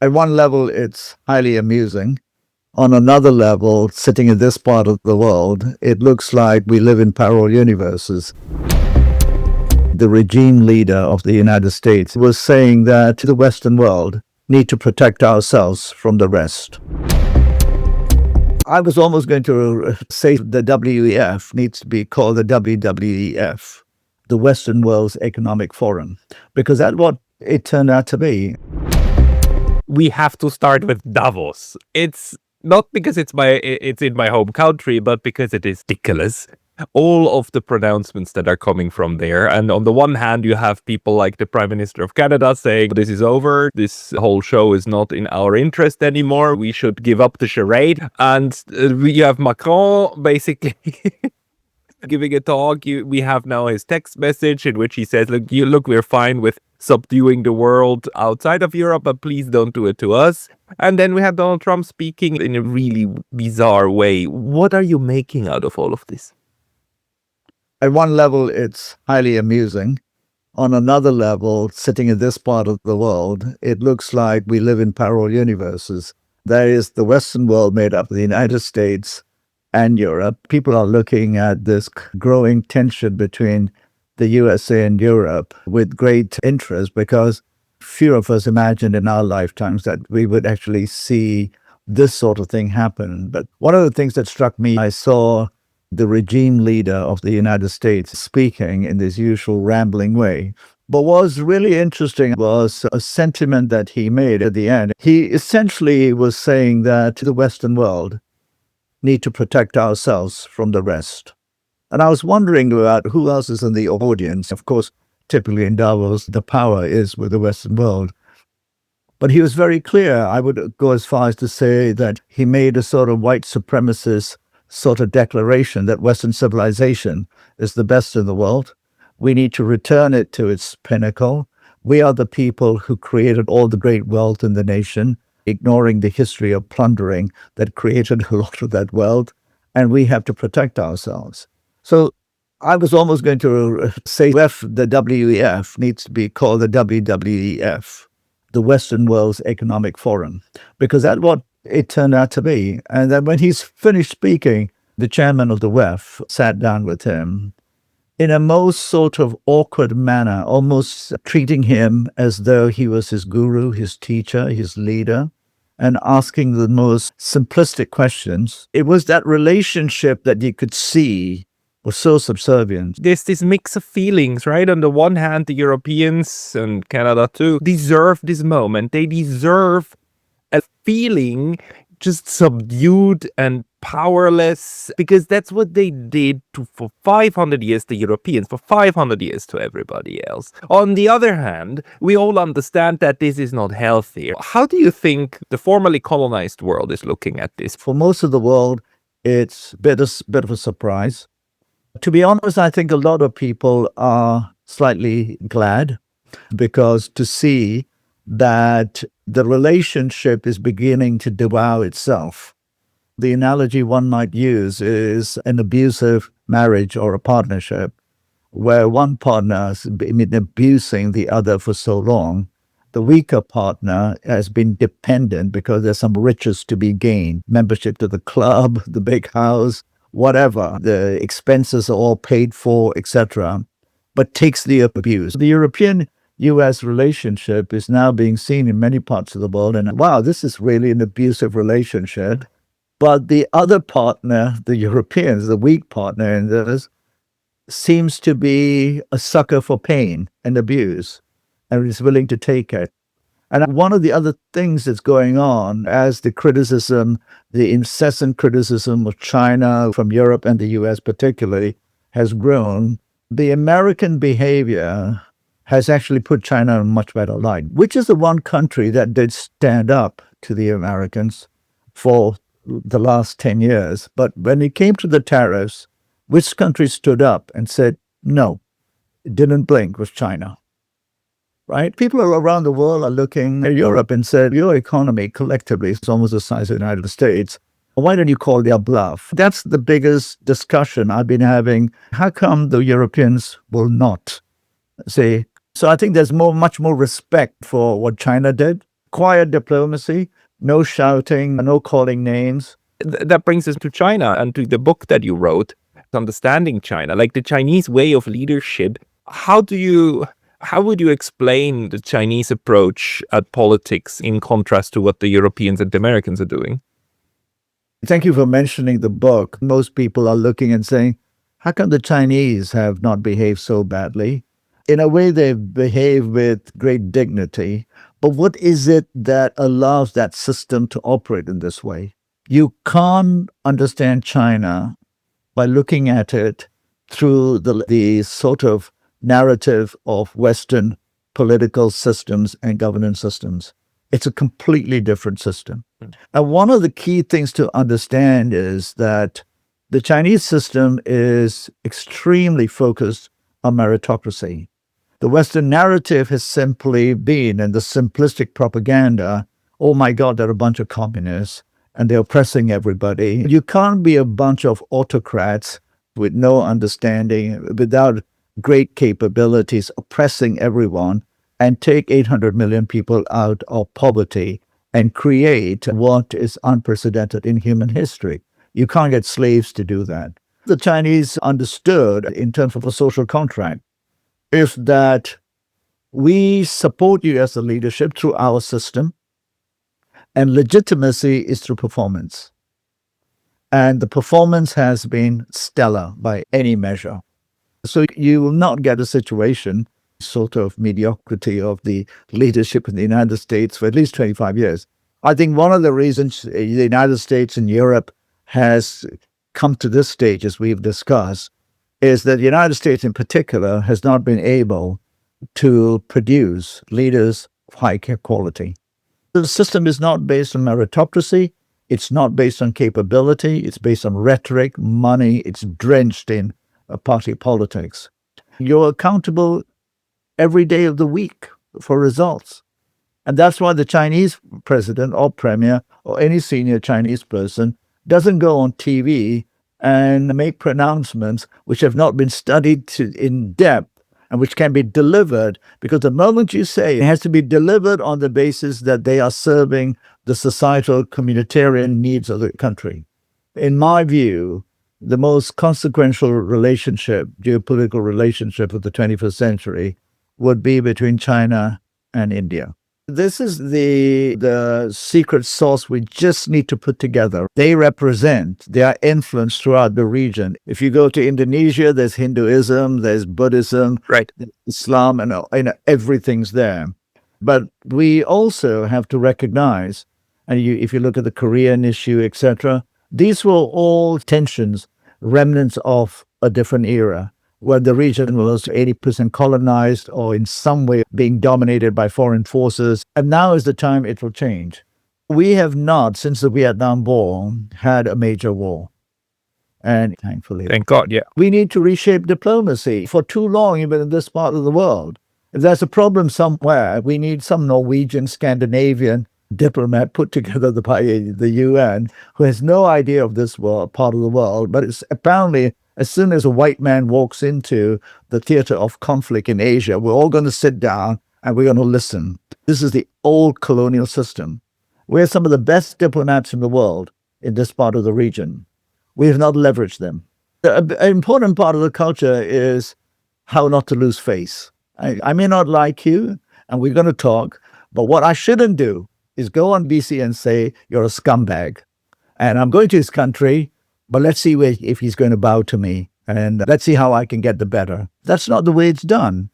At one level, it's highly amusing. On another level, sitting in this part of the world, it looks like we live in parallel universes. The regime leader of the United States was saying that the Western world need to protect ourselves from the rest. I was almost going to say the WEF needs to be called the WWEF, the Western World's Economic Forum, because that's what it turned out to be. We have to start with Davos. It's not because it's in my home country, but because it is ridiculous. All of the pronouncements that are coming from there. And on the one hand, you have people like the Prime Minister of Canada saying, this is over. This whole show is not in our interest anymore. We should give up the charade. And you have Macron basically giving a talk. We have now his text message in which he says, look, we're fine with subduing the world outside of Europe, but please don't do it to us. And then we have Donald Trump speaking in a really bizarre way. What are you making out of all of this? At one level, it's highly amusing. On another level, sitting in this part of the world, it looks like we live in parallel universes. There is the Western world made up of the United States and Europe. People are looking at this growing tension between the USA and Europe with great interest, because few of us imagined in our lifetimes that we would actually see this sort of thing happen. But one of the things that struck me, I saw the regime leader of the United States speaking in this usual rambling way. But what was really interesting was a sentiment that he made at the end. He essentially was saying that the Western world need to protect ourselves from the rest. And I was wondering about who else is in the audience. Of course, typically in Davos, the power is with the Western world. But he was very clear. I would go as far as to say that he made a sort of white supremacist sort of declaration that Western civilization is the best in the world. We need to return it to its pinnacle. We are the people who created all the great wealth in the nation, ignoring the history of plundering that created a lot of that wealth, and we have to protect ourselves. So I was almost going to say the WEF needs to be called the WWEF, the Western World's Economic Forum, because that's what it turned out to be. And then when he's finished speaking, the chairman of the WEF sat down with him in a most sort of awkward manner, almost treating him as though he was his guru, his teacher, his leader, and asking the most simplistic questions. It was that relationship that you could see was so subservient. There's this mix of feelings, right? On the one hand, the Europeans and Canada too deserve this moment. They deserve a feeling just subdued and powerless, because that's what they did for 500 years, the Europeans, for 500 years to everybody else. On the other hand, we all understand that this is not healthy. How do you think the formerly colonized world is looking at this? For most of the world, it's a bit of a surprise. To be honest, I think a lot of people are slightly glad, because to see that the relationship is beginning to devour itself. The analogy one might use is an abusive marriage or a partnership where one partner has been abusing the other for so long. The weaker partner has been dependent because there's some riches to be gained, membership to the club, the big house, whatever. The expenses are all paid for, etc., but takes the abuse. The European-US relationship is now being seen in many parts of the world, and wow, this is really an abusive relationship. But the other partner, the Europeans, the weak partner in this, seems to be a sucker for pain and abuse, and is willing to take it. And one of the other things that's going on, as the criticism, the incessant criticism of China from Europe and the US particularly, has grown, the American behavior has actually put China in a much better light, which is the one country that did stand up to the Americans for the last 10 years. But when it came to the tariffs, which country stood up and said, no, it didn't blink, was China. Right? People around the world are looking at Europe and said, your economy collectively is almost the size of the United States. Why don't you call their bluff? That's the biggest discussion I've been having. How come the Europeans will not say? So I think there's much more respect for what China did. Of quiet diplomacy, no shouting, no calling names. That brings us to China and to the book that you wrote, Understanding China, like the Chinese way of leadership. How would you explain the Chinese approach at politics in contrast to what the Europeans and the Americans are doing? Thank you for mentioning the book. Most people are looking and saying, how come the Chinese have not behaved so badly? In a way, they behave with great dignity. But what is it that allows that system to operate in this way? You can't understand China by looking at it through the sort of narrative of Western political systems and governance systems. It's a completely different system. And one of the key things to understand is that the Chinese system is extremely focused on meritocracy. The Western narrative has simply been, and the simplistic propaganda, oh my God, they're a bunch of communists and they're oppressing everybody. You can't be a bunch of autocrats with no understanding, without great capabilities, oppressing everyone, and take 800 million people out of poverty and create what is unprecedented in human history. You can't get slaves to do that. The Chinese understood, in terms of a social contract, is that we support you as a leadership through our system, and legitimacy is through performance. And the performance has been stellar by any measure. So you will not get a situation, sort of mediocrity of the leadership in the United States for at least 25 years. I think one of the reasons the United States and Europe has come to this stage, as we've discussed, is that the United States in particular has not been able to produce leaders of high quality. The system is not based on meritocracy. It's not based on capability. It's based on rhetoric, money. It's drenched in party politics. You're accountable every day of the week for results. And that's why the Chinese president or premier or any senior Chinese person doesn't go on TV and make pronouncements which have not been studied in depth and which can be delivered, because the moment you say it has to be delivered on the basis that they are serving the societal communitarian needs of the country. In my view, the most consequential relationship, geopolitical relationship of the 21st century would be between China and India. This is the secret sauce we just need to put together. They represent their influence throughout the region. If you go to Indonesia, there's Hinduism, there's Buddhism, Right. Islam, and everything's there. But we also have to recognize, and if you look at the Korean issue, etc., these were all tensions, remnants of a different era, where the region was 80% colonized or in some way being dominated by foreign forces. And now is the time it will change. We have not, since the Vietnam War, had a major war. And thankfully, Thank God, yeah. we need to reshape diplomacy. For too long, even in this part of the world, if there's a problem somewhere, we need some Norwegian, Scandinavian diplomat put together by the UN who has no idea of this part of the world, but it's apparently as soon as a white man walks into the theater of conflict in Asia, we're all going to sit down and we're going to listen. This is the old colonial system. We're some of the best diplomats in the world in this part of the region. We have not leveraged them. An important part of the culture is how not to lose face. I may not like you, and we're going to talk, but what I shouldn't do is go on BC and say, you're a scumbag. And I'm going to his country, but let's see if he's going to bow to me. And let's see how I can get the better. That's not the way it's done.